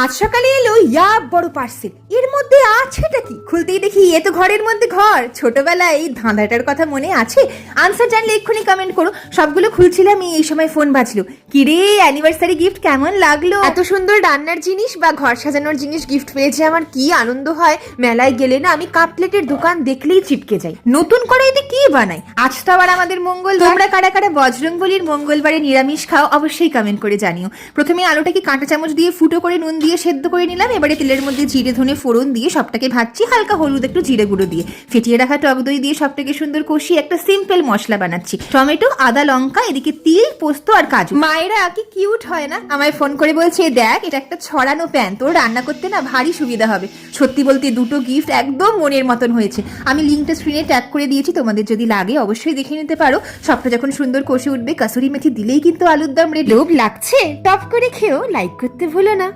আজ সকালে এলো ইয়া বড় পার্সেল। এর মধ্যে আছেটা কি? খুলতেই দেখি এ তো ঘরের মধ্যে ঘর। ছোটবেলায় এই ধাঁধাটার কথা মনে আছে? আনসার জানলে এক্ষুনি কমেন্ট করো। সবগুলো খুলছিলাম এই সময় ফোন বাজলো। কিরে, অ্যানিভার্সারি গিফট কেমন লাগলো? এত সুন্দর রান্নার জিনিস বা ঘর সাজানোর জিনিস গিফট পেয়েছে আমার কি আনন্দ হয়। মেলায় গেলে না আমি কাপ প্লেটের দোকান দেখলেই চিপকে যাই। নতুন করে এতে কি বানাই? আজ তো আবার আমাদের মঙ্গল। তোমরা কারা কারা বজরংবলির মঙ্গলবারে নিরামিষ খাও অবশ্যই কমেন্ট করে জানিও। প্রথমে আলুটাকে কাঁটা চামচ দিয়ে ফুটো করে নুন দিয়ে সেদ্ধ করে নিলাম। এবারে তেলের মধ্যে জিরে ধনে ফোড়ন দিয়ে সবটাকে ভাজছি, হালকা হলুদ একটু জিরে গুঁড়ো দিয়ে। ফেটিয়ে রাখা টক দই দিয়ে সবটাকে সুন্দর কষিয়ে একটা সিম্পল মশলা বানাচ্ছি। টমেটো, আদা, লঙ্কা, এদিকে তিল, পোস্ত আর কাজু। মায়েরা কি কিউট হয় না? আমায় ফোন করে বলছে, দেখ এটা একটা ছড়ানো প্যান, তোর রান্না করতে না ভারী সুবিধা হবে। সত্যি বলতে দুটো গিফট একদম মনের মতন হয়েছে। আমি লিঙ্কটা স্ক্রিনে ট্যাগ করে দিয়েছি, তোমাদের যদি লাগে অবশ্যই দেখে নিতে পারো। সবটা যখন সুন্দর কষে উঠবে, কাসুরি মেথি দিলেই কিন্তু আলুর দম রেডি। লোভ লাগছে? টপ করে খেয়েও লাইক করতে ভুলো না।